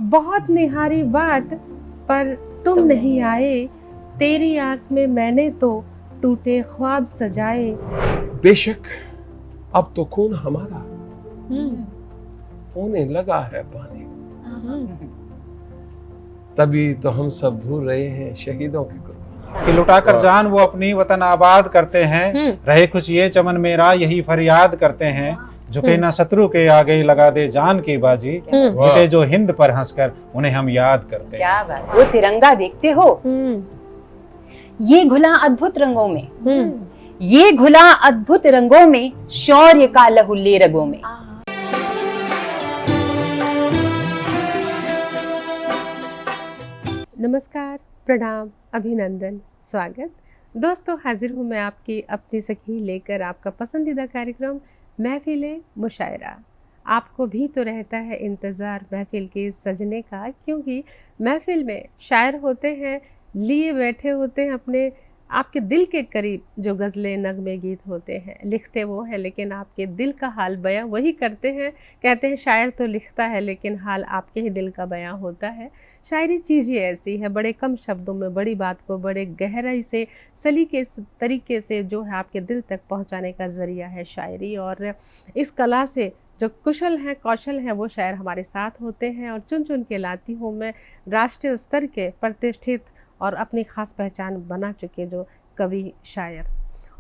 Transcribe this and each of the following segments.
बहुत निहारी बाट पर तुम नहीं आए, तेरी आस में मैंने तो टूटे ख्वाब सजाए। बेशक अब तो खून हमारा होने लगा है पानी, तभी तो हम सब भूल रहे हैं शहीदों की कुर्बानी। कि लुटाकर जान वो अपनी वतन आबाद करते हैं, रहे खुश ये चमन मेरा यही फरियाद करते हैं। झुके ना शत्रु के आगे लगा दे जान की बाजी, मिटे जो हिंद पर हंसकर उन्हें हम याद करते हैं। क्या बात। वो तिरंगा देखते हो, ये घुला अद्भुत रंगों में, ये घुला अद्भुत रंगों में, शौर्य का लहुल्ले रगों में। नमस्कार, प्रणाम, अभिनंदन, स्वागत। दोस्तों, हाजिर हूँ मैं आपकी अपनी सखी लेकर आपका पसंदीदा कार्यक्रम महफिल मुशायरा। आपको भी तो रहता है इंतज़ार महफिल के सजने का, क्योंकि महफिल में शायर होते हैं, लिए बैठे होते हैं अपने आपके दिल के करीब। जो गज़लें नगमे गीत होते हैं, लिखते वो है लेकिन आपके दिल का हाल बयां वही करते हैं। कहते हैं शायर तो लिखता है लेकिन हाल आपके ही दिल का बयां होता है। शायरी चीज़ ही ऐसी है, बड़े कम शब्दों में बड़ी बात को बड़े गहराई से सलीके तरीके से जो है आपके दिल तक पहुंचाने का ज़रिया है शायरी। और इस कला से जो कुशल हैं, कौशल हैं, वो शायर हमारे साथ होते हैं। और चुन चुन के लाती हूँ मैं राष्ट्रीय स्तर के प्रतिष्ठित और अपनी ख़ास पहचान बना चुके जो कवि शायर।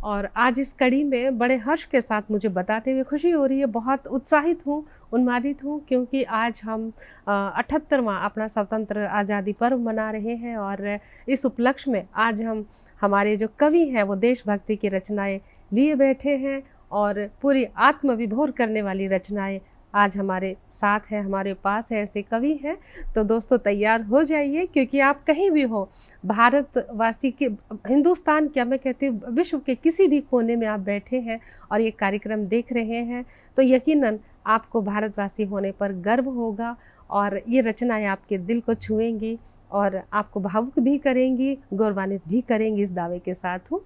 और आज इस कड़ी में बड़े हर्ष के साथ मुझे बताते हुए खुशी हो रही है, बहुत उत्साहित हूँ, उन्मादित हूँ, क्योंकि आज हम 78वां अपना स्वतंत्र आज़ादी पर्व मना रहे हैं। और इस उपलक्ष्य में आज हम हमारे जो कवि हैं वो देशभक्ति की रचनाएं लिए बैठे हैं और पूरी आत्मविभोर करने वाली रचनाएं आज हमारे साथ हैं, हमारे पास है, ऐसे कवि हैं। तो दोस्तों तैयार हो जाइए, क्योंकि आप कहीं भी हो, भारतवासी के, हिंदुस्तान क्या मैं कहती हूँ, विश्व के किसी भी कोने में आप बैठे हैं और ये कार्यक्रम देख रहे हैं, तो यकीनन आपको भारतवासी होने पर गर्व होगा और ये रचनाएं आपके दिल को छुएंगी और आपको भावुक भी करेंगी, गौरवान्वित भी करेंगी, इस दावे के साथ हूँ।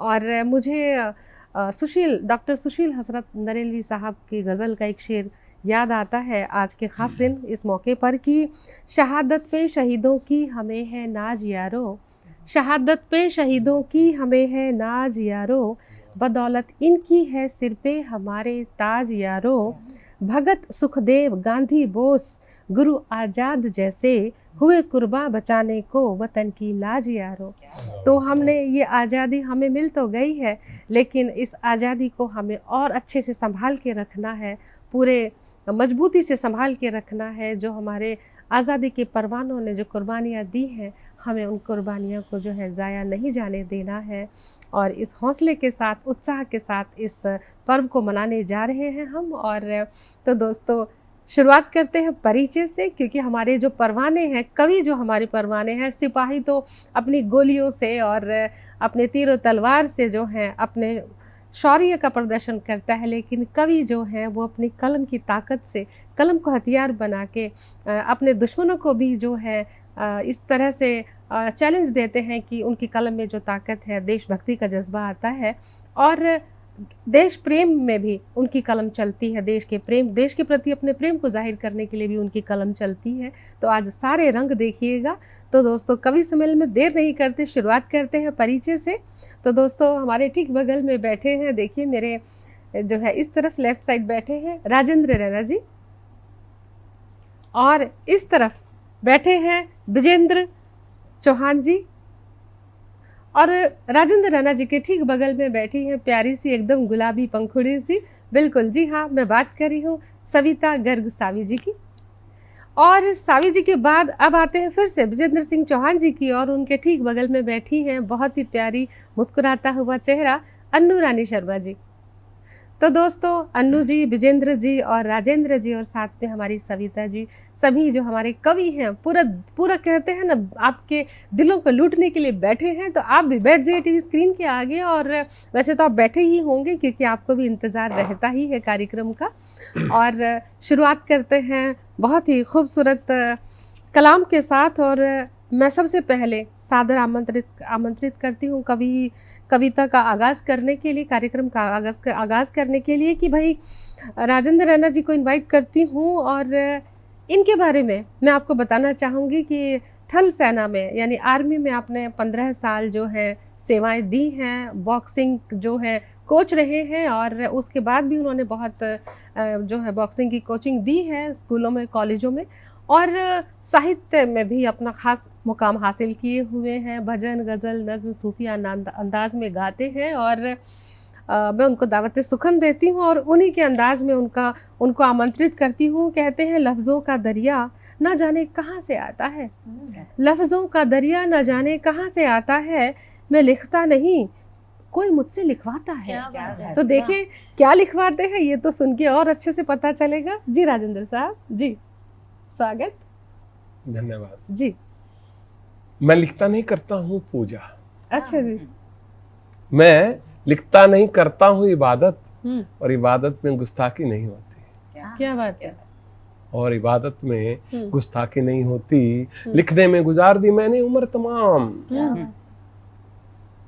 और मुझे डॉक्टर सुशील हसरत नरेलवी साहब की गज़ल का एक शेर याद आता है आज के ख़ास दिन इस मौके पर कि शहादत पे शहीदों की हमें है नाज यारो, शहादत पे शहीदों की हमें है नाज यारो, बदौलत इनकी है सिर पे हमारे ताज यारो, भगत सुखदेव गांधी बोस गुरु आज़ाद जैसे हुए कुर्बान बचाने को वतन की लाज यारो। तो हमने ये आज़ादी हमें मिल तो गई है, लेकिन इस आज़ादी को हमें और अच्छे से संभाल के रखना है, पूरे मजबूती से संभाल के रखना है। जो हमारे आज़ादी के परवानों ने जो कुर्बानियाँ दी हैं, हमें उन कुर्बानियों को जो है ज़ाया नहीं जाने देना है। और इस हौसले के साथ, उत्साह के साथ इस पर्व को मनाने जा रहे हैं हम। और तो दोस्तों शुरुआत करते हैं परिचय से, क्योंकि हमारे जो परवाने हैं, कवि जो हमारे परवाने हैं, सिपाही तो अपनी गोलियों से और अपने तीर तलवार से जो हैं अपने शौर्य का प्रदर्शन करता है, लेकिन कवि जो है वो अपनी कलम की ताकत से, कलम को हथियार बना के अपने दुश्मनों को भी जो है इस तरह से चैलेंज देते हैं कि उनकी कलम में जो ताकत है, देशभक्ति का जज्बा आता है और देश प्रेम में भी उनकी कलम चलती है। देश के प्रेम, देश के प्रति अपने प्रेम को जाहिर करने के लिए भी उनकी कलम चलती है। तो आज सारे रंग देखिएगा। तो दोस्तों कवि सम्मेलन में देर नहीं करते, शुरुआत करते हैं परिचय से। तो दोस्तों हमारे ठीक बगल में बैठे हैं, देखिए मेरे जो है इस तरफ लेफ्ट साइड बैठे हैं राजेंद्र रैना जी, और इस तरफ बैठे हैं विजेंद्र चौहान जी, और राजेंद्र रैना जी के ठीक बगल में बैठी हैं प्यारी सी एकदम गुलाबी पंखुड़ी सी, बिल्कुल जी हाँ, मैं बात कर रही हूँ सविता गर्ग सावी जी की। और सावी जी के बाद अब आते हैं फिर से विजेंद्र सिंह चौहान जी की, और उनके ठीक बगल में बैठी हैं बहुत ही प्यारी मुस्कुराता हुआ चेहरा अन्नू रानी शर्मा जी। तो दोस्तों अन्नू जी, विजेंद्र जी और राजेंद्र जी और साथ में हमारी सविता जी, सभी जो हमारे कवि हैं, पूरा कहते हैं ना, आपके दिलों को लूटने के लिए बैठे हैं। तो आप भी बैठ जाइए टीवी स्क्रीन के आगे, और वैसे तो आप बैठे ही होंगे क्योंकि आपको भी इंतज़ार रहता ही है कार्यक्रम का। और शुरुआत करते हैं बहुत ही खूबसूरत कलाम के साथ। और मैं सबसे पहले सादर आमंत्रित करती हूँ कविता का आगाज़ करने के लिए, कार्यक्रम का आगाज़ करने के लिए, कि भाई राजेंद्र रैना जी को इनवाइट करती हूँ और इनके बारे में मैं आपको बताना चाहूँगी कि थल सेना में यानी आर्मी में आपने 15 साल जो है सेवाएं दी हैं, बॉक्सिंग जो है कोच रहे हैं और उसके बाद भी उन्होंने बहुत जो है बॉक्सिंग की कोचिंग दी है स्कूलों में, कॉलेजों में, और साहित्य में भी अपना खास मुकाम हासिल किए हुए हैं। भजन, गज़ल, नज़्म, सूफिया अंदाज में गाते हैं और मैं उनको दावत सुखन देती हूँ और उन्हीं के अंदाज में उनको आमंत्रित करती हूँ। कहते हैं लफ्ज़ों का दरिया न जाने कहाँ से आता है, लफ्ज़ों का दरिया न जाने कहाँ से आता है, मैं लिखता नहीं कोई मुझसे लिखवाता है। तो देखिए क्या लिखवाते हैं, ये तो सुन के और अच्छे से पता चलेगा। जी राजेंद्र साहब जी, स्वागत। धन्यवाद जी। मैं लिखता नहीं, करता हूँ पूजा। अच्छा जी। मैं लिखता नहीं, करता हूँ इबादत, और इबादत में गुस्ताखी नहीं होती। क्या बात है। और इबादत में गुस्ताखी नहीं होती। लिखने में गुजार दी मैंने उम्र तमाम,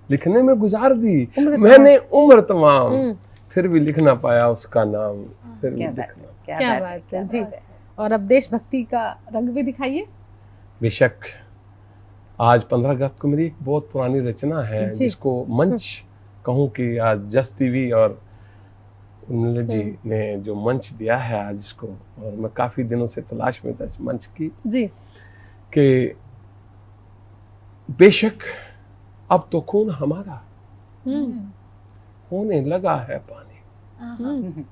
लिखने में गुजार दी मैंने उम्र तमाम, फिर भी लिख ना पाया उसका नाम, फिर भी लिखना। क्या बात है जी। और अब देशभक्ति का रंग भी दिखाइए। बेशक आज 15 अगस्त को मेरी एक बहुत पुरानी रचना है जिसको मंच कहूँ कि आज जस्ट टीवी और उन्नल जी ने जो मंच दिया है आज इसको, और मैं काफी दिनों से तलाश में था इस मंच की जी, कि बेशक अब तो खून हमारा होने लगा है पानी,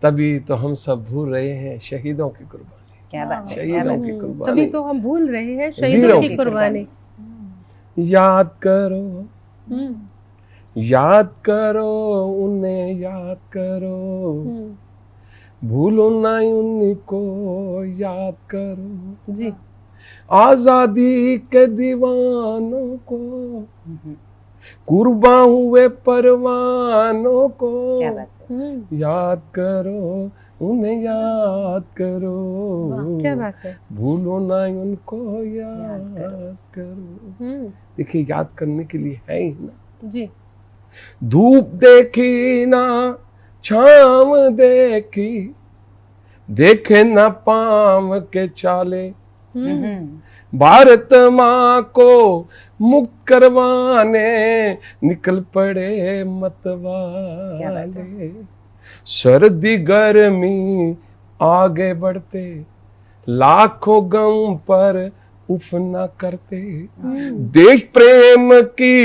तभी तो हम सब भूल रहे हैं शहीदों की कुर्बानी। क्या बात है, शहीदों की कुर्बानी, तभी तो हम भूल रहे हैं शहीदों की कुर्बानी। याद करो, याद करो उन्हें, याद करो, भूलो ना उनको, याद करो जी। आजादी के दीवानों को, कुर्बान हुए परवानों को, याद करो उन्हें, याद करो, क्या बात है। भूलो ना उनको, याद करो। देखिए याद करने के लिए है ही ना जी। धूप देखी ना छाँव देखी, देखे ना पाँव के चाले, भारत माँ को मुक्त करवाने निकल पड़े मतवाले। सर्दी गर्मी आगे बढ़ते, लाखों गम पर उफ न करते, देश प्रेम की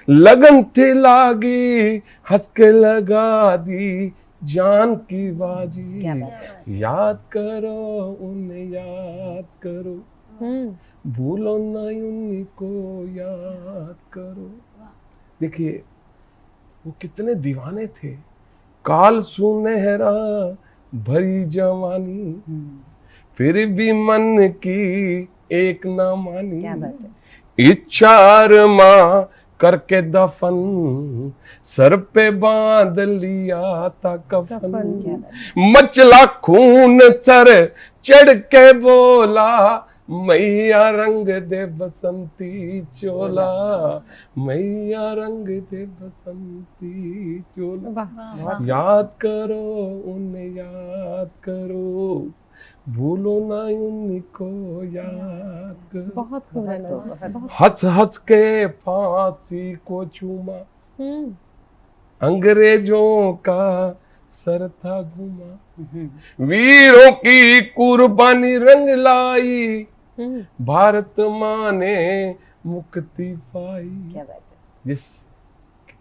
लगन थी लागी, हंस के लगा दी जान की बाजी। याद करो उन्हें, याद करो, भूलो ना उनको, याद करो। देखिए वो कितने दीवाने थे। काल सुनहरा भरी जवानी, फिर भी मन की एक ना मानी, इच्छा माँ करके दफन, सर पे बांध लिया था कफन, मचला खून सर चढ़ के बोला, मैया रंग दे बसंती चोला, मैया रंग दे बसंती चोला। याद करो उन्हें, याद करो, भूलो ना उनको, याद करो। बहुत खूब है। हंस हंस के फांसी को चूमा, अंग्रेजों का सर था घुमा, वीरों की कुर्बानी रंग लाई, भारत माँ ने मुक्ति पाई। क्या बात है। जिस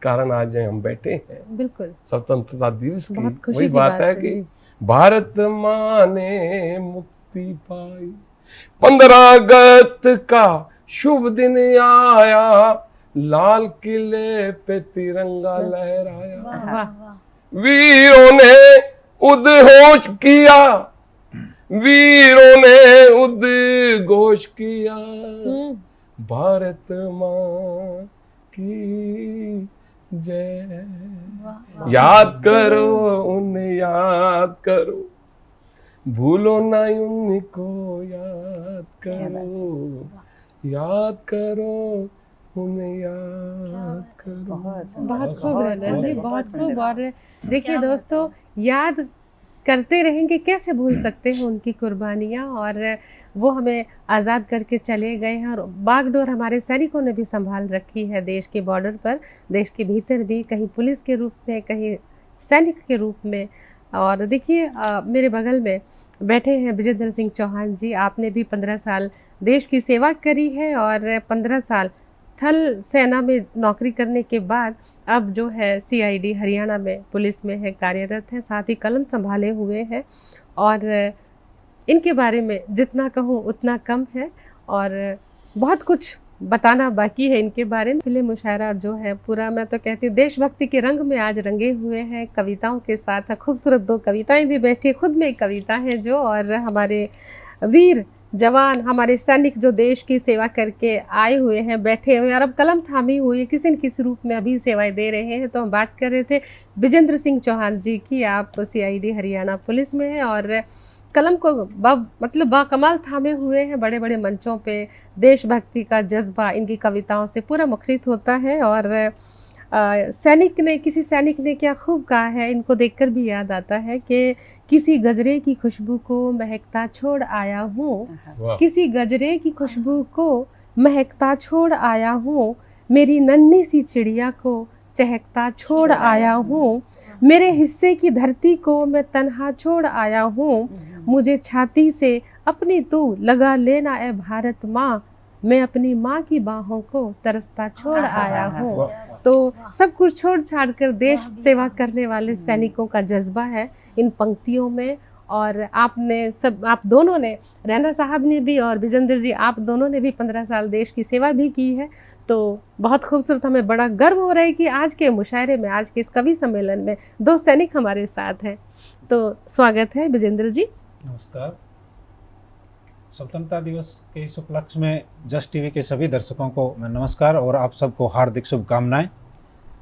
कारण आज हम बैठे हैं, बिल्कुल स्वतंत्रता दिवस की बहुत खुशी वही की बात है कि भारत माँ ने मुक्ति पाई। 15 अगस्त का शुभ दिन आया, लाल किले पे तिरंगा लहराया, वीरों ने उद्घोष किया, वीरों ने उद्घोष किया, भारत माँ की जय। याद करो उन्हें, याद करो, भूलो ना उनको, याद करो, याद करो उन्हें, याद करो। बहुत खूब है जी, बहुत खूब। और देखिए दोस्तों, याद करते रहेंगे, कैसे भूल सकते हैं उनकी कुर्बानियाँ। और वो हमें आज़ाद करके चले गए हैं और बागडोर हमारे सैनिकों ने भी संभाल रखी है देश के बॉर्डर पर, देश के भीतर भी, कहीं पुलिस के रूप में, कहीं सैनिक के रूप में। और देखिए मेरे बगल में बैठे हैं विजेंद्र सिंह चौहान जी। आपने भी 15 साल देश की सेवा करी है और 15 साल थल सेना में नौकरी करने के बाद अब जो है CID हरियाणा में पुलिस में है, कार्यरत है, साथ ही कलम संभाले हुए हैं। और इनके बारे में जितना कहूँ उतना कम है और बहुत कुछ बताना बाकी है इनके बारे में। महफिल मुशायरा जो है पूरा, मैं तो कहती हूँ देशभक्ति के रंग में आज रंगे हुए हैं, कविताओं के साथ। खूबसूरत 2 कविताएं भी बैठी, खुद में एक कविता है जो, और हमारे वीर जवान, हमारे सैनिक जो देश की सेवा करके आए हुए हैं, बैठे हुए हैं और अब कलम थामी हुई है, किसी न किसी रूप में अभी सेवाएं दे रहे हैं। तो हम बात कर रहे थे विजेंद्र सिंह चौहान जी की। आप CID हरियाणा पुलिस में हैं और कलम को मतलब बाकमाल थामे हुए हैं, बड़े बड़े मंचों पे। देशभक्ति का जज्बा इनकी कविताओं से पूरा मुखरित होता है। और किसी सैनिक ने क्या खूब कहा है, इनको देखकर भी याद आता है कि किसी गजरे की खुशबू को महकता छोड़ आया हूँ, किसी गजरे की खुशबू को महकता छोड़ आया हूँ, मेरी नन्ही सी चिड़िया को चहकता छोड़ आया हूँ, मेरे हिस्से की धरती को मैं तन्हा छोड़ आया हूँ, मुझे छाती से अपनी तू लगा लेना ए भारत माँ, मैं अपनी माँ की बाहों को तरसता छोड़ आया हूँ। तो सब कुछ छोड़ छाड़ कर देश सेवा करने वाले सैनिकों का जज्बा है इन पंक्तियों में। और आप दोनों ने, रैना साहब ने भी और विजेंद्र जी, आप दोनों ने भी 15 साल देश की सेवा भी की है। तो बहुत खूबसूरत, हमें बड़ा गर्व हो रहा है कि आज के मुशायरे में, आज के इस कवि सम्मेलन में 2 सैनिक हमारे साथ हैं। तो स्वागत है विजेंद्र जी। नमस्कार। स्वतंत्रता दिवस के इस उपलक्ष्य में जस्ट टीवी के सभी दर्शकों को मैं नमस्कार और आप सबको हार्दिक शुभकामनाएं।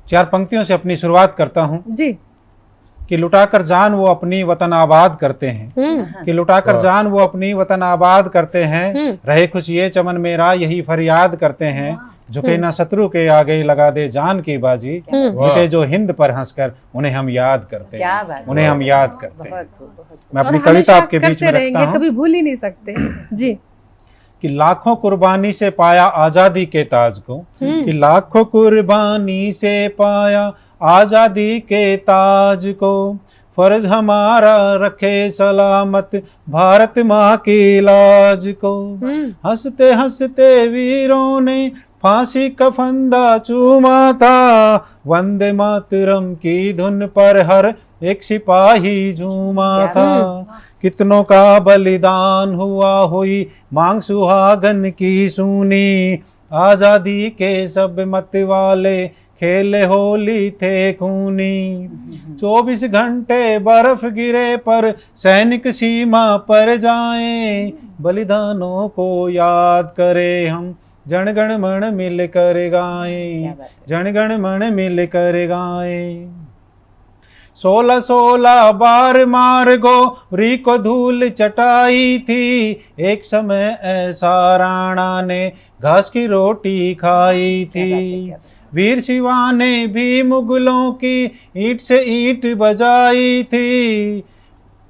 4 पंक्तियों से अपनी शुरुआत करता हूं जी। कि लुटाकर जान वो अपनी वतन आबाद करते हैं, कि लुटाकर जान वो अपनी वतन आबाद करते हैं, रहे खुश ये चमन मेरा यही फरियाद करते हैं, झुके ना शत्रु के आगे लगा दे जान की बाजी, मिटे जो हिंद पर हंसकर उन्हें हम याद करते हैं, उन्हें हम याद करते हैं। मैं अपनी कविता आपके बीच में रखता हूं, कभी भूल ही नहीं सकते जी। कि लाखों कुर्बानी से पाया आजादी के ताज को, कि लाखों कुर्बानी से पाया आजादी के ताज को, फर्ज हमारा रखे सलामत भारत माँ की लाज को, हंसते हंसते वीरों ने फांसी का फंदा चूमा था, वंदे मातरम की धुन पर हर एक सिपाही झूमा था, कितनों का बलिदान हुआ हुई मांग सुहागन की सुनी, आजादी के सब मत वाले खेले होली थे खूनी, 24 घंटे बर्फ गिरे पर सैनिक सीमा पर जाएं, बलिदानों को याद करें हम, जन गण मन मिल कर गाएं, जन गण मन मिल कर गाएं। 16 बार मार गोरी को धूल चटाई थी, एक समय ऐसा राणा ने घास की रोटी खाई थी, वीर शिवा ने भी मुगलों की ईंट से ईंट बजाई थी,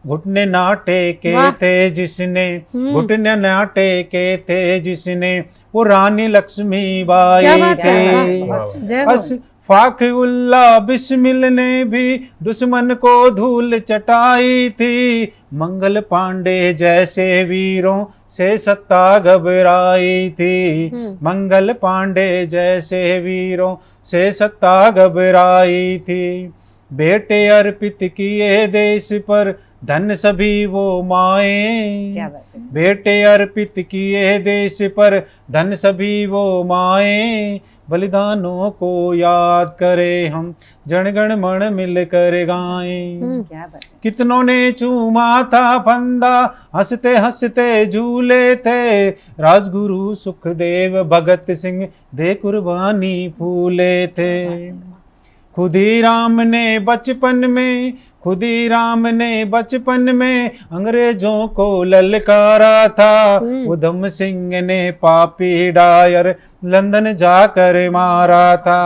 घुटने नाटे के थे जिसने, घुटने नाटे के थे जिसने, वो रानी लक्ष्मीबाई थे। अशफाक उल्लाह बिस्मिल ने भी दुश्मन को धूल चटाई थी, मंगल पांडे जैसे वीरों से सत्ता घबराई थी, मंगल पांडे जैसे वीरों से सत्ता घबराई थी, बेटे अर्पित किए देश पर धन सभी वो माएं, बेटे अर्पित किए देश पर धन सभी वो माएं, बलिदानों को याद करें हम, जनगण मन मिल कर गाएं। कितनों ने चूमा था फंदा, हंसते हंसते झूले थे, राजगुरु सुखदेव भगत सिंह दे कुर्बानी फूले थे, खुदीराम ने बचपन में, खुदीराम ने बचपन में अंग्रेजों को ललकारा था, उधम सिंह ने पापी डायर लंदन जाकर मारा था,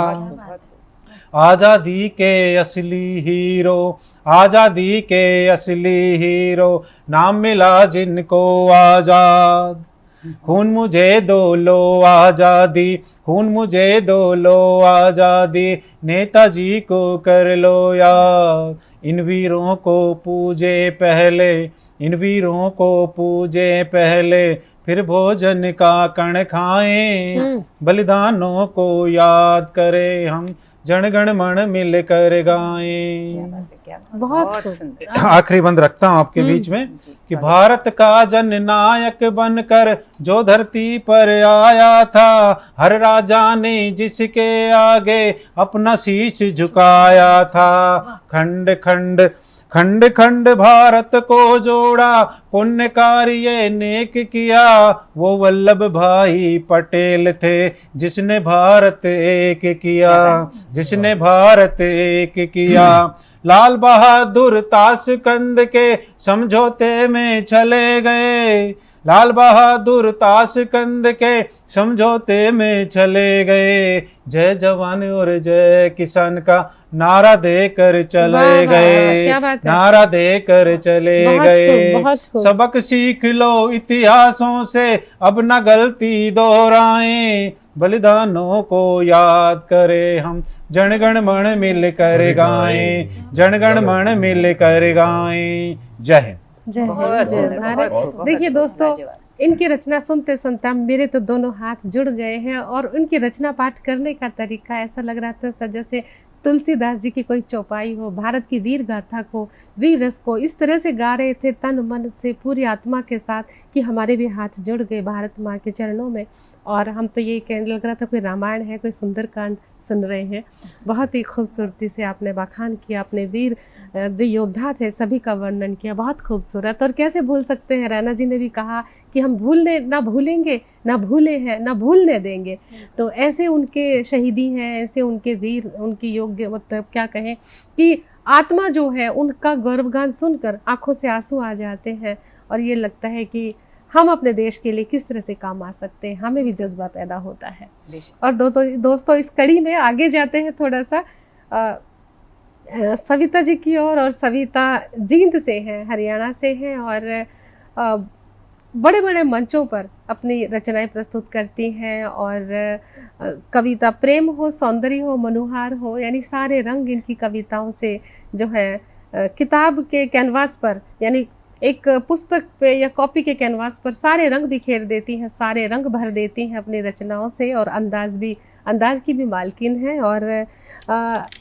आजादी के असली हीरो, आजादी के असली हीरो, नाम मिला जिनको आजाद। खून मुझे दो लो आजादी, खून मुझे दो लो आजादी, नेताजी को कर लो याद। इन वीरों को पूजे पहले, इन वीरों को पूजे पहले, फिर भोजन का कण खाएं। बलिदानों को याद करें हम, जनगण मन मिल कर गाएं। बहुत आखिरी बंद रखता हूँ आपके बीच में कि भारत का जन नायक बनकर जो धरती पर आया था, हर राजा ने जिसके आगे अपना शीश झुकाया था। खंड खंड खंड खंड भारत को जोड़ा, पुण्य कार्य नेक किया, वो वल्लभ भाई पटेल थे जिसने भारत एक किया, जिसने भारत एक किया। लाल बहादुर ताशकंद के समझौते में चले गए, लाल बहादुर ताशकंद के समझौते में चले गए। जय जवान और जय किसान का नारा देकर चले गए, नारा देकर चले गए। सबक सीख लो इतिहासों से, अब न गलती दोहराएं। बलिदानों को याद करें हम, जनगण मन मिल कर गाएं, जनगण मन मिल कर गाएं। जय हिंद, जय भारत। देखिए दोस्तों, इनकी रचना सुनते सुनते मेरे तो दोनों हाथ जुड़ गए हैं और उनकी रचना पाठ करने का तरीका ऐसा लग रहा था जैसे तुलसीदास जी की कोई चौपाई हो। भारत की वीर गाथा को, वीर रस को इस तरह से गा रहे थे तन मन से, पूरी आत्मा के साथ, कि हमारे भी हाथ जुड़ गए भारत माँ के चरणों में। और हम तो ये कहने लग रहा था कोई रामायण है, कोई सुंदरकांड सुन रहे हैं। बहुत ही खूबसूरती से आपने बखान किया, अपने वीर जो योद्धा थे सभी का वर्णन किया, बहुत खूबसूरत। और कैसे भूल सकते हैं, रैना जी ने भी कहा कि हम भूलने ना भूलेंगे, ना भूले हैं, ना भूलने देंगे। तो ऐसे उनके शहीदी हैं, ऐसे उनके वीर, उनकी योग्य, मतलब क्या कहें कि आत्मा जो है उनका गौरवगान सुनकर आंखों से आंसू आ जाते हैं। और ये लगता है कि हम अपने देश के लिए किस तरह से काम आ सकते हैं, हमें भी जज्बा पैदा होता है। और दोस्तों इस कड़ी में आगे जाते हैं थोड़ा सा सविता जी की और सविता जींद से हैं, हरियाणा से हैं और बड़े बड़े मंचों पर अपनी रचनाएं प्रस्तुत करती हैं। और कविता प्रेम हो, सौंदर्य हो, मनोहार हो, यानी सारे रंग इनकी कविताओं से जो है किताब के कैनवास पर, यानी एक पुस्तक पे या कॉपी के कैनवास पर सारे रंग बिखेर देती हैं, सारे रंग भर देती हैं अपनी रचनाओं से। और अंदाज की भी मालकिन है। और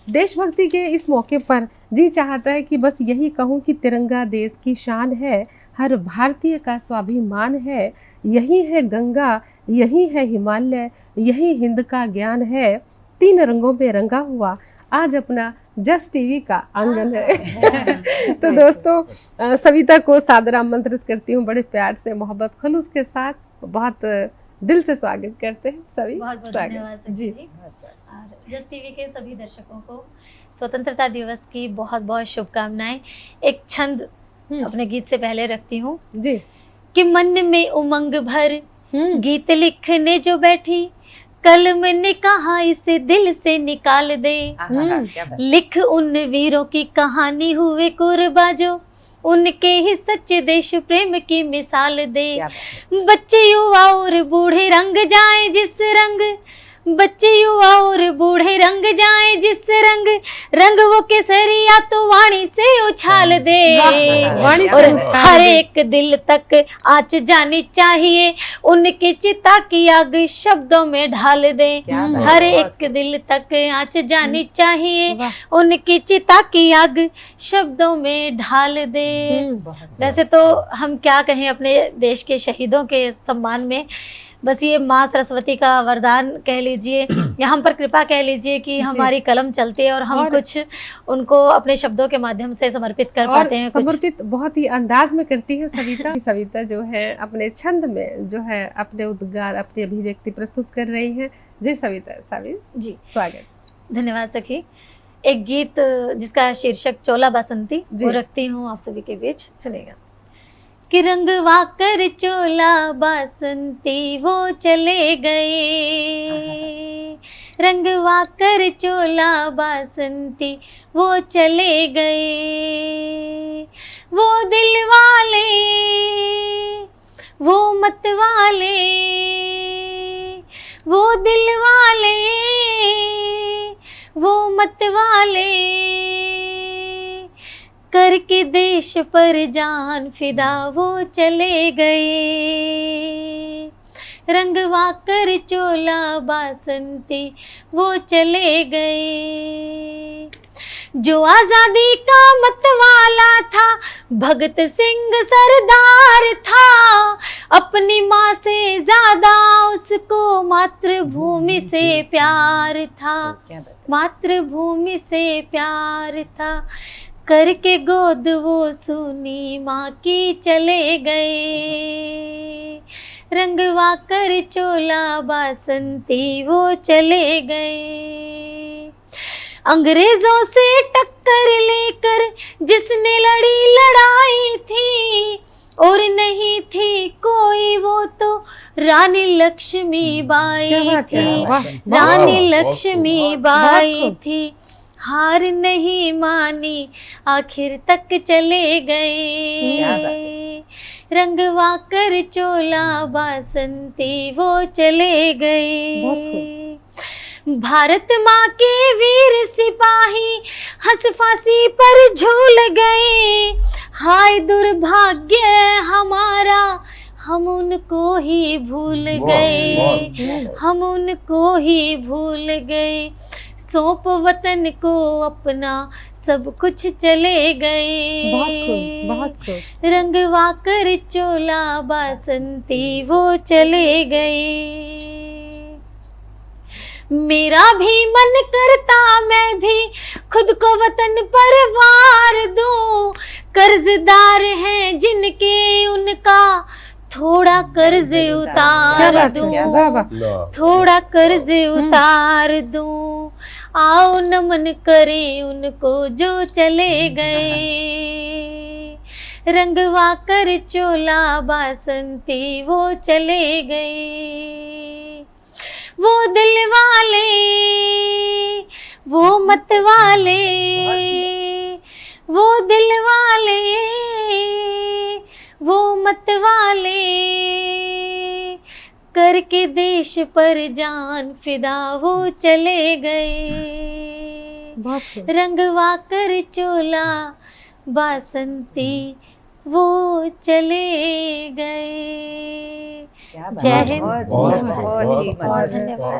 देशभक्ति के इस मौके पर जी चाहता है कि बस यही कहूँ कि तिरंगा देश की शान है, हर भारतीय का स्वाभिमान है। यही है गंगा, यही है हिमालय, यही हिंद का ज्ञान है। 3 रंगों में रंगा हुआ आज अपना जस्ट टीवी का आंगन है। तो दोस्तों सविता को सादर आमंत्रित करती हूँ, बड़े प्यार से, मोहब्बत खलूस के साथ बहुत दिल से स्वागत करते हैं सभी। बहुत बहुत धन्यवाद जी। और जस्ट टीवी के सभी दर्शकों को स्वतंत्रता दिवस की बहुत बहुत शुभकामनाएं। एक छंद अपने गीत से पहले रखती हूँ जी कि मन में उमंग भर गीत लिखने जो बैठी, कलम ने कहा इसे दिल से निकाल दे। लिख उन वीरों की कहानी हुए कुर्बा जो उनके ही सच्चे देश प्रेम की मिसाल दे। बच्चे युवा और बूढ़े रंग जाए जिस रंग, बच्चे युवा और बूढ़े रंग जाए जिस रंग, रंग वो केसरिया तो वाणी से उछाल दे। और हर एक दिल तक आँच जानी चाहिए, उनकी चिता की आग शब्दों में ढाल दे। हर एक दिल तक आँच जानी चाहिए, उनकी चिता की आग शब्दों में ढाल दे। वैसे तो हम क्या कहें अपने देश के शहीदों के सम्मान में, बस ये माँ सरस्वती का वरदान कह लीजिए या हम पर कृपा कह लीजिए कि हमारी कलम चलती है और हम कुछ उनको अपने शब्दों के माध्यम से समर्पित कर पाते हैं। समर्पित बहुत ही अंदाज में करती है सविता। सविता जो है अपने छंद में जो है अपने उद्गार, अपनी अभिव्यक्ति प्रस्तुत कर रही है। जी सविता साबिर जी, स्वागत। धन्यवाद सखी। एक गीत जिसका शीर्षक चोला बसंती वो रखती हूँ आप सभी के बीच, सुनेगा। कि रंगवा कर चोला बासंती वो चले गए, रंगवा कर चोला बासंती वो चले गए। वो दिल वाले वो मत वाले, वो दिल वाले वो मत वाले, करके देश पर जान फिदा वो चले गए। रंगवा कर चोला बासंती वो चले गए। जो आजादी का मतवाला था भगत सिंह सरदार था, अपनी माँ से ज्यादा उसको मातृभूमि से प्यार था, मातृभूमि से प्यार था। करके गोद वो सुनी माँ की चले गए। रंगवा कर चोला बासंती वो चले गए। अंग्रेजों से टक्कर लेकर जिसने लड़ी लड़ाई थी, और नहीं थी कोई वो तो रानी लक्ष्मीबाई थी, रानी लक्ष्मीबाई थी। हार नहीं मानी आखिर तक चले गए। रंगवा कर चोला बासंती वो चले गए। भारत माँ के वीर सिपाही हंस फांसी पर झूल गए। हाय दुर्भाग्य हमारा, हम उनको ही भूल गए, हम उनको ही भूल गए। सौंप वतन को अपना सब कुछ चले गए। बहुत खूब। रंगवा कर चोला बासंती वो चले गए। मेरा भी मन करता मैं भी खुद को वतन पर वार दूं। कर्जदार हैं जिनके उनका थोड़ा कर्ज उतार दूं, थोड़ा कर्ज उतार दूं। आओ नमन करें उनको जो चले गए। रंगवा कर चोला बासंती वो चले गए। वो दिल वाले वो मत वाले, वो दिल वाले वो मत वाले, करके देश पर जान फिदा वो चले गए। रंगवा कर चोला बासंती वो चले गए। जय हिंद। और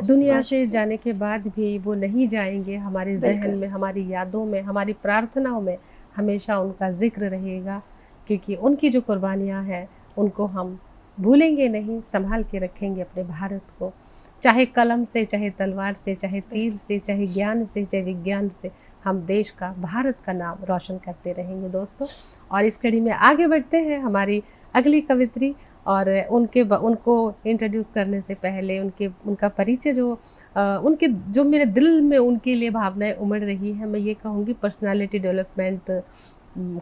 दुनिया से जाने के बाद भी वो नहीं जाएंगे, हमारे जहन में, हमारी यादों में, हमारी प्रार्थनाओं में हमेशा उनका जिक्र रहेगा, क्योंकि उनकी जो कुर्बानियाँ हैं उनको हम भूलेंगे नहीं, संभाल के रखेंगे अपने भारत को। चाहे कलम से, चाहे तलवार से, चाहे तीर से, चाहे ज्ञान से, चाहे विज्ञान से, हम देश का, भारत का नाम रोशन करते रहेंगे दोस्तों। और इस कड़ी में आगे बढ़ते हैं हमारी अगली कवित्री, और उनको इंट्रोड्यूस करने से पहले उनका परिचय उनके जो मेरे दिल में उनके लिए भावनाएं उमड़ रही है, मैं ये कहूँगी पर्सनालिटी डेवलपमेंट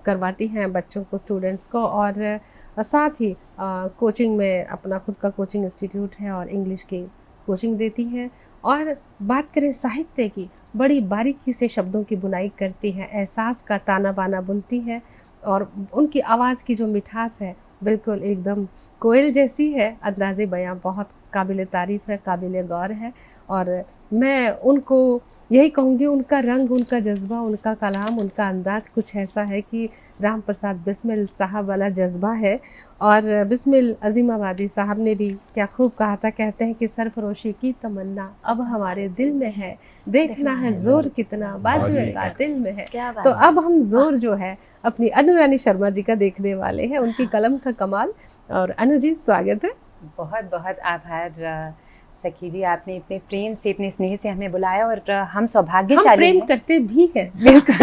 करवाती हैं बच्चों को, स्टूडेंट्स को, और साथ ही कोचिंग में अपना खुद का कोचिंग इंस्टीट्यूट है और इंग्लिश की कोचिंग देती हैं। और बात करें साहित्य की, बड़ी बारीकी से शब्दों की बुनाई करती है, एहसास का ताना बाना बुनती है, और उनकी आवाज़ की जो मिठास है बिल्कुल एकदम कोयल जैसी है। अंदाज़े बयां बहुत काबिल तारीफ़ है, काबिल गौर है। और मैं उनको यही कहूँगी, उनका रंग, उनका जज्बा, उनका कलाम, उनका अंदाज कुछ ऐसा है कि राम प्रसाद बिस्मिल साहब वाला जज्बा है। और बिस्मिल अजीमाबादी साहब ने भी क्या खूब कहा था, कहते हैं कि सरफरोशी की तमन्ना अब हमारे दिल में है, देखना है जोर कितना बाजुए का दिल में है। तो अब हम जोर जो है अपनी अनु रानी शर्मा जी का देखने वाले हैं, उनकी कलम का कमाल। और अनु जी स्वागत है। बहुत बहुत आभार सखी जी, आपने इतने प्रेम से, इतने स्नेह से हमें बुलाया, और हम सौभाग्यशाली हम प्रेम करते भी हैं, बिल्कुल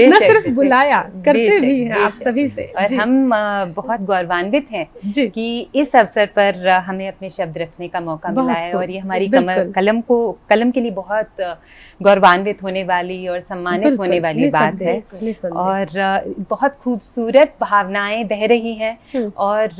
न सिर्फ बुलाया, करते भी हैं आप सभी से। और हम बहुत गौरवान्वित हैं कि इस अवसर पर हमें अपने शब्द रखने का मौका मिला है, और ये हमारी कलम के लिए बहुत गौरवान्वित होने वाली और सम्मानित होने वाली बात है। और बहुत खूबसूरत भावनाएं बह रही हैं, और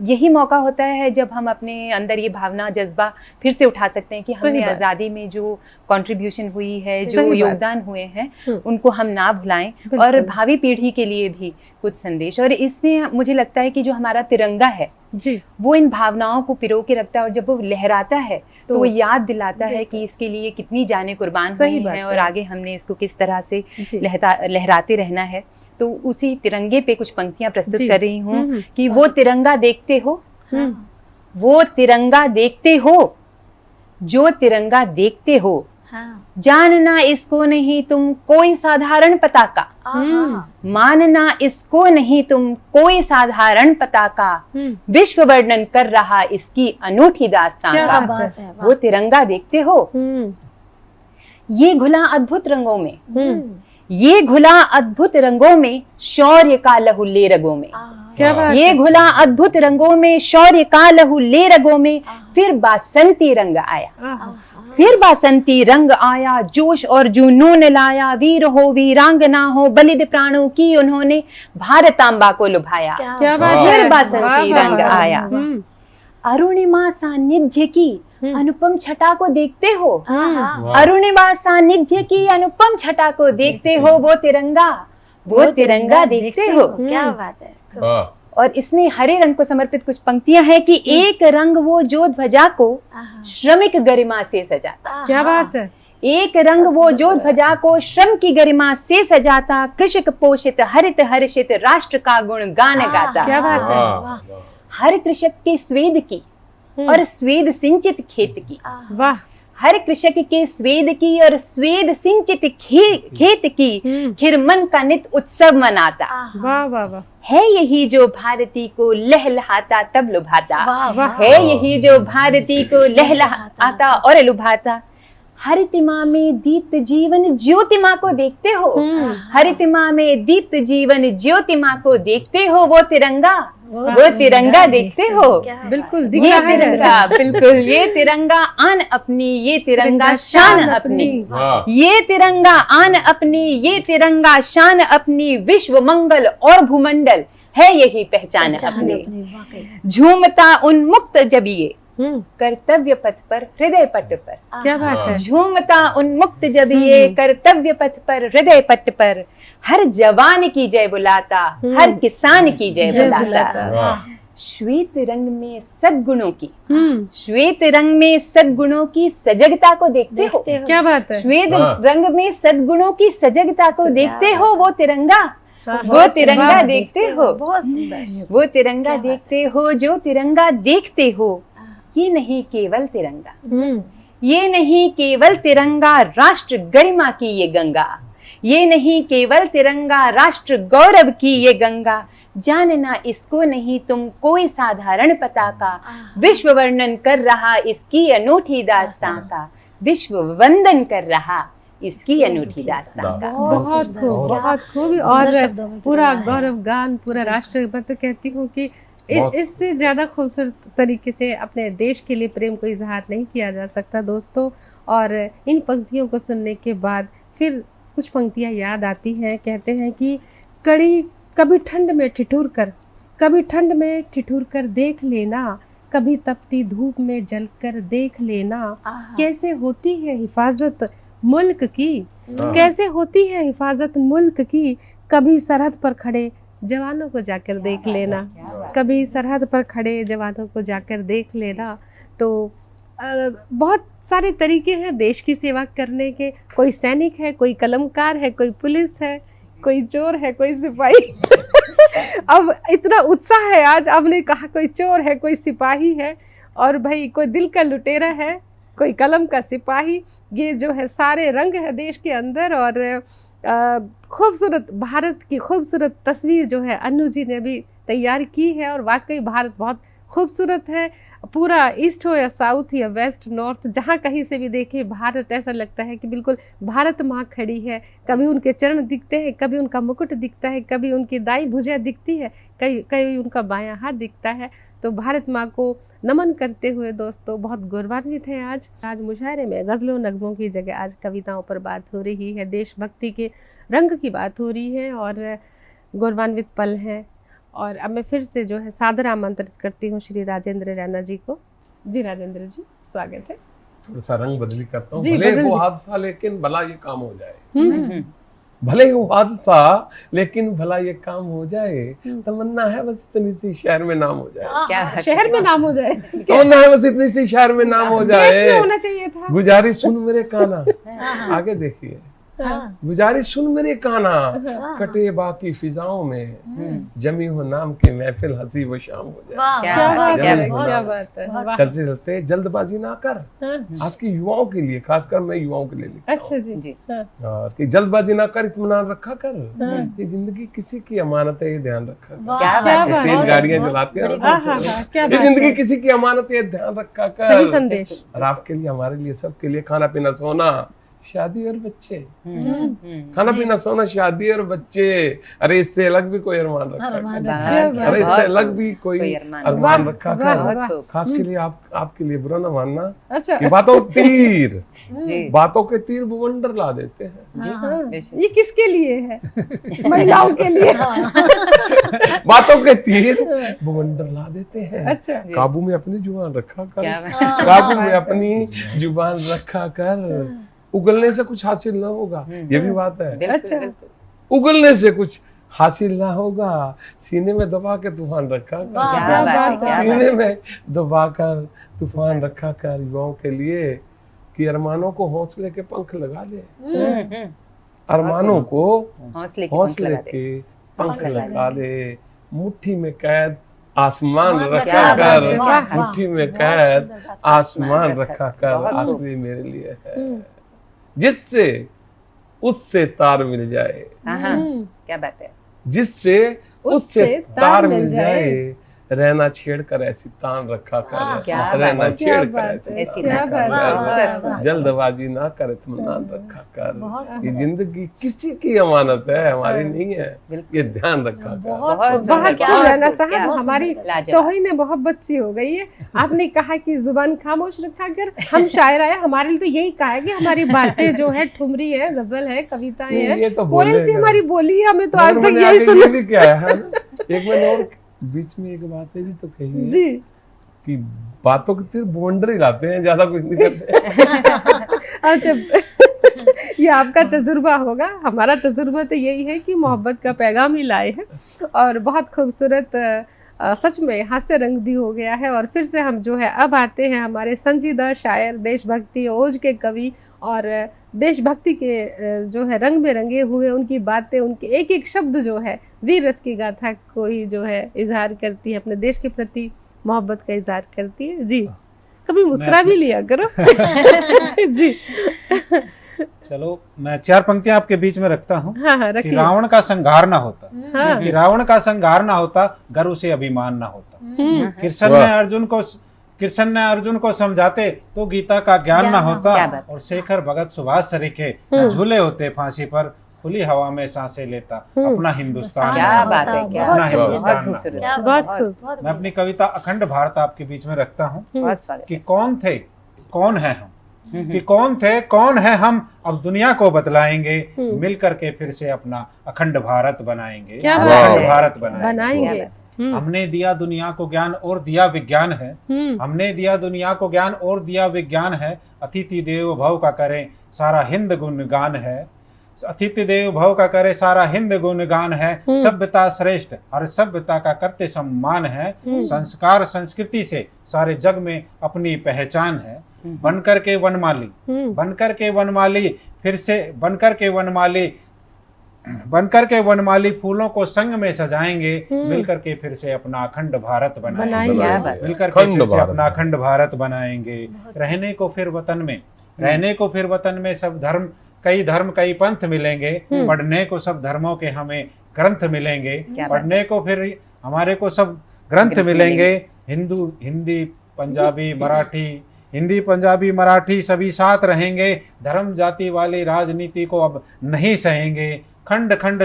यही मौका होता है जब हम अपने अंदर ये भावना, जज्बा फिर से उठा सकते हैं कि हमने आज़ादी में जो कंट्रीब्यूशन हुई है, जो योगदान हुए हैं, उनको हम ना भुलाएं और भावी पीढ़ी के लिए भी कुछ संदेश। और इसमें मुझे लगता है कि जो हमारा तिरंगा है जी, वो इन भावनाओं को पिरो के रखता है और जब वो लहराता है तो वो याद दिलाता है कि इसके लिए कितनी जानें कुर्बान हुई हैं और आगे हमने इसको किस तरह से लहराते रहना है। तो उसी तिरंगे पे कुछ पंक्तियां प्रस्तुत कर रही हूँ कि वो तिरंगा देखते हो, वो तिरंगा देखते हो, जो तिरंगा देखते हो, जानना इसको नहीं तुम कोई साधारण पताका, मानना इसको नहीं तुम कोई साधारण पताका, विश्व वर्णन कर रहा इसकी अनूठी दास्तान का। वो तिरंगा देखते हो, ये घुला अद्भुत रंगों में, ये घुला अद्भुत रंगों में शौर्य का लहू ले रगों में, ये घुला अद्भुत रंगों में शौर्य का लहू ले रगों में, फिर बासंती रंग आया, फिर बासंती रंग आया, जोश और जुनून लाया, वीर हो वीरांगना हो बलिद प्राणों की उन्होंने भारतांबा को लुभाया। फिर बासंती रंग आया, अरुणिमा सानिध्य की अनुपम छटा को देखते हो, अरुणिमा सानिध्य की अनुपम छटा को देखते हो, वो तिरंगा देखते हो। क्या बात है। और इसमें हरे रंग को समर्पित कुछ पंक्तियां हैं कि एक रंग वो जो ध्वजा को श्रमिक गरिमा से सजाता। क्या बात है। एक रंग वो जो ध्वजा को श्रम की गरिमा से सजाता, कृषक पोषित हरित हर्षित राष्ट्र का गुण गान गाता। क्या बात है। हर कृषक के स्वेद की और स्वेद सिंचित खेत की, वाह, हर कृषक के स्वेद की और स्वेद सिंचित खेत की खिरमन का नित उत्सव मनाता। वाह वाह वाह। है यही जो भारती को लहलहाता तब लुभाता, है यही जो भारती को लहलहाता और लुभाता। हरितिमा में दीप्त जीवन ज्योतिमा को देखते हो, हरितिमा में दीप्त जीवन ज्योतिमा को देखते हो, वो तिरंगा देखते हो। बिल्कुल ये तिरंगा, बिल्कुल ये तिरंगा आन अपनी, ये तिरंगा शान अपनी, ये तिरंगा आन अपनी, ये तिरंगा शान अपनी, विश्व मंगल और भूमंडल है यही पहचान अपनी। झूमता उन्मुक्त जब ये कर्तव्य पथ पर हृदय पट पर, क्या बात है। झूमता उन्मुक्त जब ये कर्तव्य पथ पर हृदय पट पर, हर जवान की जय बुलाता, हर किसान की जय बुलाता। श्वेत रंग में सद्गुणों की, श्वेत रंग में सद्गुणों की सजगता को देखते हो। क्या बात है। श्वेत रंग में सद्गुणों की सजगता को देखते हो, वो तिरंगा देखते हो, वो तिरंगा देखते हो, जो तिरंगा देखते हो। ये नहीं केवल तिरंगा, ये नहीं केवल तिरंगा राष्ट्र गरिमा की ये गंगा, ये नहीं केवल तिरंगा राष्ट्र गौरव की ये गंगा, जानना इसको नहीं तुम कोई साधारण पताका, विश्व वर्णन कर रहा इसकी अनूठी दास्तां का, विश्व वंदन कर रहा इसकी अनूठी दास्तां का। बहुत खूब। और पूरा गौरव गान, पूरा राष्ट्र, मैं तो कहती हूँ कि इससे ज़्यादा खूबसूरत तरीके से अपने देश के लिए प्रेम को इजहार नहीं किया जा सकता दोस्तों। और इन पंक्तियों को सुनने के बाद फिर कुछ पंक्तियाँ याद आती हैं। कहते हैं कि कभी ठंड में ठिठुर कर, कभी ठंड में ठिठुर कर देख लेना, कभी तपती धूप में जलकर देख लेना, कैसे होती है हिफाजत मुल्क की, कैसे होती है हिफाजत मुल्क की, कभी सरहद पर खड़े जवानों को जाकर देख लेना, कभी सरहद पर खड़े जवानों को जाकर देख लेना। तो बहुत सारे तरीके हैं देश की सेवा करने के। कोई सैनिक है, कोई कलमकार है, कोई पुलिस है, कोई चोर है, कोई सिपाही। अब इतना उत्साह है आज, आपने कहा कोई चोर है, कोई सिपाही है, और भाई कोई दिल का लुटेरा है, कोई कलम का सिपाही। ये जो है सारे रंग है देश के अंदर। और खूबसूरत भारत की खूबसूरत तस्वीर जो है अन्नू जी ने भी तैयार की है। और वाकई भारत बहुत खूबसूरत है। पूरा ईस्ट हो या साउथ या वेस्ट नॉर्थ, जहाँ कहीं से भी देखें भारत, ऐसा लगता है कि बिल्कुल भारत माँ खड़ी है। कभी उनके चरण दिखते हैं, कभी उनका मुकुट दिखता है, कभी उनकी दाईं भुजा दिखती है, कभी उनका बायां हाथ दिखता है। तो भारत माँ को नमन करते हुए दोस्तों बहुत गौरवान्वित है आज मुशायरे में गज़लों नगमों की जगह आज कविताओं पर बात हो रही है, देशभक्ति के रंग की बात हो रही है और गौरवान्वित पल हैं। और अब मैं फिर से जो है सादर आमंत्रित करती हूँ श्री राजेंद्र रैना जी को जी राजेंद्र जी, स्वागत है। थोड़ा सा रंग बदली करता हूँ। जी, भले बदल वो जी। हादसा लेकिन भला ये काम हो जाए। भले वो हादसा लेकिन भला ये काम हो जाए। तमन्ना है बस इतनी सी शहर में नाम हो जाए। क्या शहर में नाम हो जाए, तमन्ना है बस इतनी सी शहर में नाम हो देश में जाए। होना चाहिए था। गुजारिश सुन मेरे काना, आगे देखिए, हाँ, गुजारिश सुन मेरे काना, कटे बाकी फिजाओं में जमी हो नाम की महफिल हंसी वो शाम हो जाए। वाह, क्या क्या वाह, बात क्या है, बात क्या है। बात है, वाह। चलते चलते जल्दबाजी ना कर। हाँ, आज के युवाओं के लिए, खासकर मैं युवाओं के लिए लिखता हूँ। अच्छा जी, जी। हाँ, और कि जल्दबाजी ना कर, इत्मीनान रखा कर। ये जिंदगी किसी की अमानत है, ये ध्यान रखा कर। वाह, क्या क्या बात बात तेज है। गाड़ियां बहुत चलाते हैं बड़ी और हाँ हाँ हाँ, क्या ये बात जिंदगी है। किसी की अमानत है, ये ध्यान रखा कर। सही संदेश। और आपके लिए, हमारे लिए, सबके लिए खाना पीना सोना शादी और बच्चे। खाना पीना सोना शादी और बच्चे, अरे इससे अलग भी कोई अरमान रखा अरमान कर। रखा अरे इससे अलग भी कोई अरमान वाह, रखा वाह, कर। वाह। खास के लिए आपके लिए बुरा ना मानना अच्छा, कि बातों के तीर, जी। बातों के तीर भुवंडर ला देते हैं। जी हाँ, बेशक। ये किसके लिए है? महिलाओं के लिए। बातों के तीर भुवंडर ला देते हैं। अच्छा, काबू में अपनी जुबान रखा कर। क्या काबू में अपनी जुबान रखा कर। उगलने से कुछ हासिल ना होगा, ये भी बात है। अच्छा। उगलने से कुछ हासिल ना होगा, सीने में दबा के तूफान रखा कर। वाह, क्या बात है, बात है। सीने में दबा कर तूफान रखा कर युवाओं के लिए, कि अरमानों को हौसले के पंख लगा ले। अरमानों को हौसले हौसले के के पंख लगा ले। मुट्ठी में कैद आसमान बहुत रखा क्या बात कर। है, वाह, मुट्ठी में बहुत कैद सुंदर बात है। आसमान रखा कर। बहुत खूब। आखिरी मेरे लिए है, जिससे उससे तार मिल जाए। हाँ, क्या बात है। जिससे उससे तार मिल जाए। रहना छेड़ कर ऐसी तान रखा कर। क्या रहना बात है। छेड़ कर क्या बात ऐसी है, ऐसी तान क्या रखा बात है, कर। वाह, वाह। जल्दबाजी ना कर, इत्मीनान रखा कर। बहुत ये सुंदर। जिंदगी किसी की अमानत है, हमारी नहीं है, बिल्कुल। ये ध्यान रखा कर। बहुत बहुत सुंदर, बहुत क्या खूब बात राना है, साहब, क्या हमारी लाजवाब। तौहीन मोहब्बत सी हो गई है। आपने कहा कि जुबान खामोश रखा कर, हम शायर है, हमारे लिए तो यही कहा है कि हमारी बातें जो है ठुमरी है, गजल है, कविताएं नहीं, हैं, ये तो कोयल सी बोलेगा। हमारी बोली है, हमें तो मगर आज तक मैंने यही आगे सुना। ये भी क्या है ना, एक मैंने और बीच में एक बात है भी तो कही है जी, कि बातों के तीर बॉन्डर ही लाते हैं, ज्यादा कुछ नहीं करते। अच्छा। ये आपका तजुर्बा होगा, हमारा तजुर्बा तो यही है कि मोहब्बत का पैगाम ही लाए हैं। और बहुत खूबसूरत, सच में हास्य रंग भी हो गया है। और फिर से हम जो है अब आते हैं हमारे संजीदा शायर, देशभक्ति ओज के कवि और देशभक्ति के जो है रंग में रंगे हुए उनकी बातें, उनके एक एक शब्द जो है वीर रस की गाथा को ही जो है इजहार करती है, अपने देश के प्रति मोहब्बत का इजहार करती है। जी, कभी मुस्कुरा भी लिया करो। जी, चलो मैं 4 पंक्तियां आपके बीच में रखता हूँ। हाँ हाँ, कि रखिए। रावण का संहार ना होता, हाँ, कि रावण का संहार ना होता, गर्व से अभिमान ना होता। कृष्ण ने अर्जुन को समझाते तो गीता का ज्ञान ना होता। क्या बात। और शेखर भगत सुभाष सरीखे न झूले होते फांसी पर, खुली हवा में सांसें लेता अपना हिंदुस्तान क्या ना बात होता। है, क्या अपना बहुत हिंदुस्तान ना खूबसूरत। होता। बहुत खूब। बहुत मैं अपनी कविता अखंड भारत आपके बीच में रखता हूँ। बहुत स्वागत। कि कौन थे कौन है हम, कि कौन थे कौन है हम, अब दुनिया को बतलाएंगे, मिल करके फिर से अपना अखंड भारत बनाएंगे। क्या बात है। अखंड भारत बनाएंगे। बनाएंगे। हमने दिया दुनिया को ज्ञान और दिया विज्ञान है। हमने दिया दुनिया को ज्ञान और दिया विज्ञान है। अतिथि देव भव का करें सारा हिंद गुणगान है। अतिथि देव भव का करे सारा हिंद गुणगान है। सभ्यता श्रेष्ठ हर सभ्यता का करते सम्मान है। संस्कार संस्कृति से सारे जग में अपनी पहचान है। बनकर के वनमाली, बनकर के वनमाली, फिर से बनकर के वनमाली, बनकर के वनमाली फूलों को संग में सजाएंगे। मिलकर के फिर से अपना अखंड भारत बनाएंगे। क्या बात। मिलकर के फिर से अपना अखंड भारत बनाएंगे। रहने को फिर वतन में, रहने को फिर वतन में सब धर्म कई पंथ मिलेंगे। पढ़ने को सब धर्मों के हमें ग्रंथ मिलेंगे। पढ़ने को फिर हमारे को सब ग्रंथ मिलेंगे। हिंदू हिंदी पंजाबी मराठी, हिंदी पंजाबी मराठी सभी साथ रहेंगे। धर्म जाति वाली राजनीति को अब नहीं सहेंगे। खंड खंड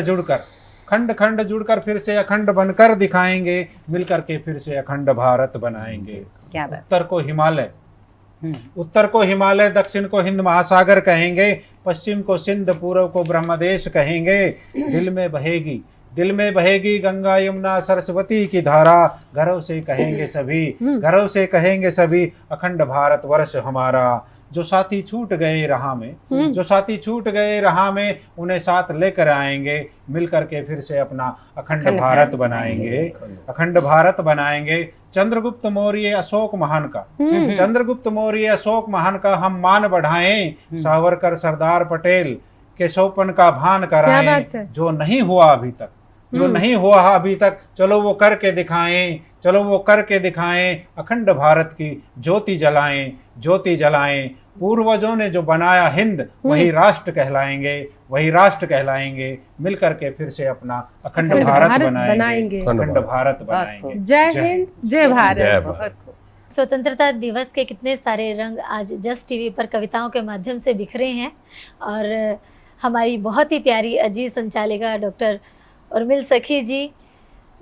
जुड़कर फिर से अखंड बनकर दिखाएंगे। मिलकर के फिर से अखंड भारत बनाएंगे। क्या बात। उत्तर को हिमालय, उत्तर को हिमालय, दक्षिण को हिंद महासागर कहेंगे। पश्चिम को सिंध, पूर्व को ब्रह्मदेश कहेंगे। दिल में बहेगी दिल में बहेगी गंगा यमुना सरस्वती की धारा, गर्व से कहेंगे सभी, गर्व से कहेंगे सभी, अखंड भारत वर्ष हमारा। जो साथी छूट गए राह में, जो साथी छूट गए राह में, उन्हें साथ लेकर आएंगे, मिल करके फिर से अपना अखंड भारत बनाएंगे, अखंड भारत बनाएंगे। चंद्रगुप्त मौर्य अशोक महान का, चंद्रगुप्त मौर्य अशोक महान का हम मान बढ़ाएं, सावरकर सरदार पटेल के सोपन का भान कराएं। जो नहीं हुआ अभी तक, जो नहीं हुआ अभी तक, चलो वो करके दिखाएं, चलो वो करके दिखाएं। अखंड भारत की ज्योति जलाएं, ज्योति जलाएं। पूर्वजों ने जो बनाया हिंद, वही राष्ट्र कहलाएंगे, वही राष्ट्र कहलाएंगे। मिल करके फिर से अपना अखंड भारत बनाएंगे, अखंड भारत बनाएंगे। जय हिंद, जय भारत। स्वतंत्रता दिवस के कितने सारे रंग आज जस्ट टीवी पर कविताओं के माध्यम से बिखरे हैं, और हमारी बहुत ही प्यारी अजीज संचालिका डॉक्टर उर्मिल सखी जी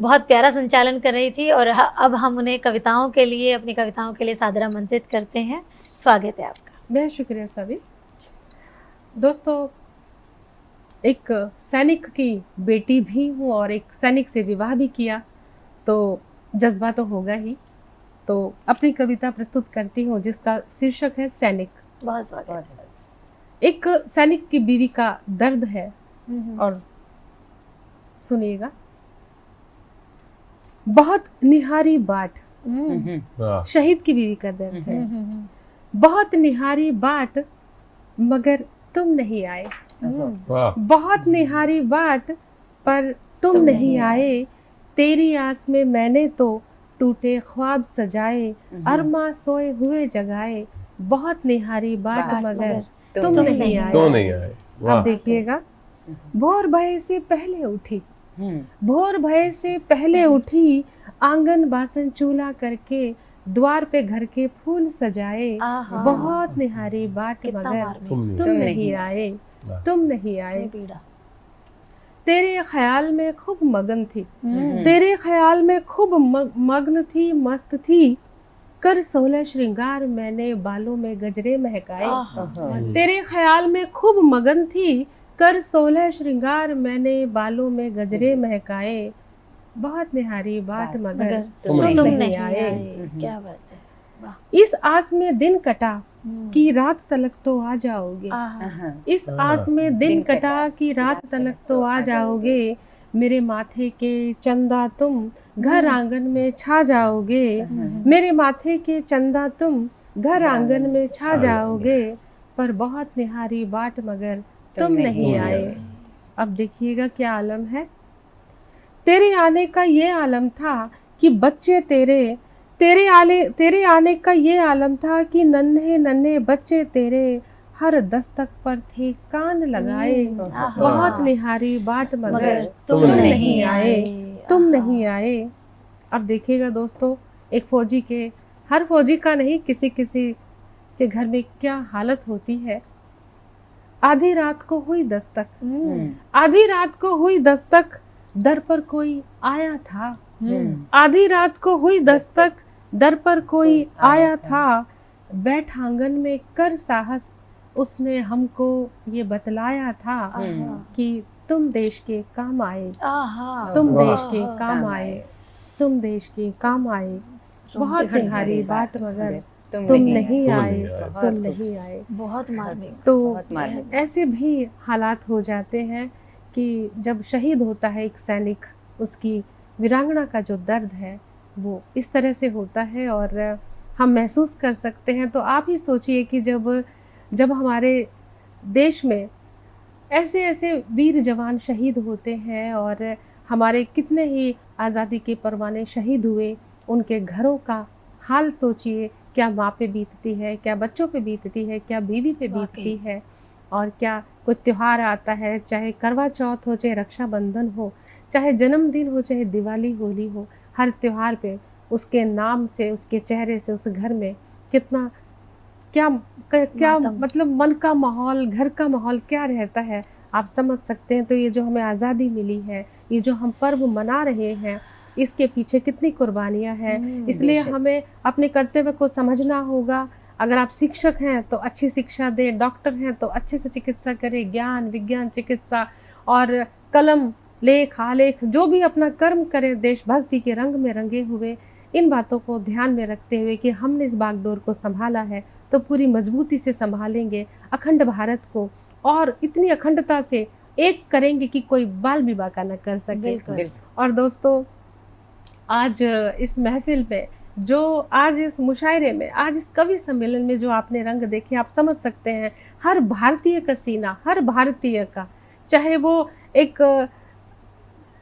बहुत प्यारा संचालन कर रही थी, और अब हम उन्हें कविताओं के लिए, अपनी कविताओं के लिए सादर आमंत्रित करते हैं। स्वागत है आपका। बहुत शुक्रिया सभी दोस्तों। एक सैनिक की बेटी भी हूँ और एक सैनिक से विवाह भी किया, तो जज्बा तो होगा ही। तो अपनी कविता प्रस्तुत करती हूँ जिसका शीर्षक है सैनिक। बहुत स्वागत। एक सैनिक की बीवी का दर्द है, और सुनिएगा। बहुत निहारी बाट, शहीद की बीवी का दर्द है। बहुत निहारी बाट मगर तुम नहीं आए, बहुत निहारी बाट पर तुम नहीं आए। तेरी आस में मैंने तो टूटे ख्वाब सजाए, अरमा सोए हुए जगाए। बहुत निहारी बाट मगर तुम नहीं आए। अब देखिएगा। भोर भय से पहले उठी, भोर भय से पहले उठी, आंगन बासन चूल्हा करके, द्वार पे घर के फूल सजाए। बहुत निहारी बाट मगर तुम नहीं आए, तुम नहीं आए। तेरे ख्याल में खूब मगन थी, तेरे ख्याल में खूब मग्न थी, मस्त थी। कर 16 श्रृंगार मैंने बालों में गजरे महकाए। तेरे ख्याल में खूब मगन थी, कर 16 श्रृंगार मैंने बालों में गजरे महकाए। बहुत निहारी बाट मगर तुम नहीं आए। क्या बात है, वाह। इस आस में दिन कटा कि रात तलक तो आ जाओगे, इस आस में दिन कटा कि रात तलक तो आ जाओगे। मेरे माथे के चंदा तुम घर आंगन में छा जाओगे, मेरे माथे के चंदा तुम घर आंगन में छा जाओगे। पर बहुत निहारी बाट मगर तुम नहीं आए। अब देखिएगा क्या आलम है। तेरे आने का ये आलम था कि बच्चे तेरे आने का ये आलम था कि नन्हे नन्हे बच्चे तेरे हर दस्तक पर थे कान लगाए। बहुत निहारी बाट मगर तुम नहीं आए, तुम नहीं आए। अब देखिएगा दोस्तों, एक फौजी के, हर फौजी का नहीं, किसी किसी के घर में क्या हालत होती है। आधी रात को हुई दस्तक, आधी रात को हुई दस्तक, दर पर कोई आया था। आधी रात को हुई दस्तक, दर पर कोई आया था। बैठ आंगन में कर साहस, उसने हमको ये बतलाया था कि तुम देश के काम आए, तुम देश के काम आए, तुम देश के काम आए। बहुत निहारी बाट मगर तुम नहीं आए, तुम नहीं आए। बहुत मार्मिक। तो ऐसे भी हालात हो जाते हैं कि जब शहीद होता है एक सैनिक, उसकी वीरांगना का जो दर्द है वो इस तरह से होता है, और हम महसूस कर सकते हैं। तो आप ही सोचिए कि जब हमारे देश में ऐसे ऐसे वीर जवान शहीद होते हैं, और हमारे कितने ही आज़ादी के परवाने शहीद हुए, उनके घरों का हाल सोचिए। क्या माँ पे बीतती है, क्या बच्चों पे बीतती है, क्या बीवी पे बीतती है। और क्या कोई त्योहार आता है, चाहे करवा चौथ हो, चाहे रक्षाबंधन हो, चाहे जन्मदिन हो, चाहे दिवाली होली हो, हर त्योहार पे उसके नाम से, उसके चेहरे से, उस घर में कितना क्या मतलब मन का माहौल, घर का माहौल क्या रहता है, आप समझ सकते हैं। तो ये जो हमें आज़ादी मिली है, ये जो हम पर्व मना रहे हैं, इसके पीछे कितनी कुर्बानियां हैं। इसलिए हमें अपने कर्तव्य को समझना होगा। अगर आप शिक्षक हैं तो अच्छी शिक्षा दें, डॉक्टर हैं तो अच्छे से चिकित्सा करें, ज्ञान विज्ञान चिकित्सा और कलम लेख आलेख जो भी अपना कर्म करें देशभक्ति के रंग में रंगे हुए, इन बातों को ध्यान में रखते हुए कि हमने इस बागडोर को संभाला है तो पूरी मजबूती से संभालेंगे अखंड भारत को, और इतनी अखंडता से एक करेंगे कि कोई बाल भी बाका न कर सके। और दोस्तों, आज इस महफिल में, जो आज इस मुशायरे में, आज इस कवि सम्मेलन में जो आपने रंग देखे, आप समझ सकते हैं हर भारतीय का सीना, हर भारतीय का, चाहे वो एक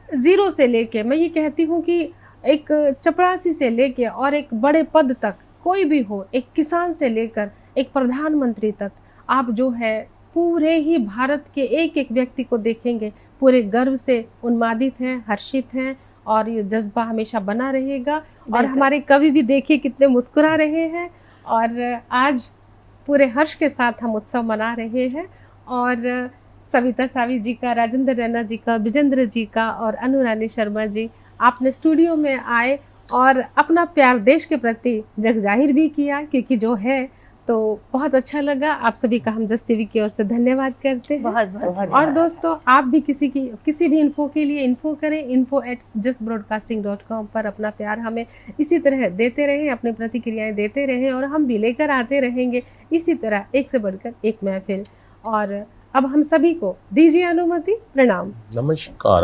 जीरो से लेके, मैं ये कहती हूँ कि एक चपरासी से लेके और एक बड़े पद तक कोई भी हो, एक किसान से लेकर एक प्रधानमंत्री तक, आप जो है पूरे ही भारत के एक एक व्यक्ति को देखेंगे पूरे गर्व से उन्मादित हैं, हर्षित हैं, और ये जज्बा हमेशा बना रहेगा। और हमारे कवि भी देखिए कितने मुस्कुरा रहे हैं, और आज पूरे हर्ष के साथ हम उत्सव मना रहे हैं। और सविता सावी जी का, राजेंद्र रैना जी का, विजेंद्र जी का और अनुरानी शर्मा जी, आपने स्टूडियो में आए और अपना प्यार देश के प्रति जग जाहिर भी किया, क्योंकि जो है तो बहुत अच्छा लगा। आप सभी का हम जस्ट टीवी की ओर से धन्यवाद करते हैं। बहुत और दोस्तों, आप भी किसी भी इन्फो के लिए इन्फो करें, info@justbroadcasting.com पर अपना प्यार हमें इसी तरह देते रहें, अपनी प्रतिक्रियाएं देते रहें, और हम भी लेकर आते रहेंगे इसी तरह एक से बढ़कर एक महफिल। और अब हम सभी को दीजिए अनुमति। प्रणाम। नमस्कार।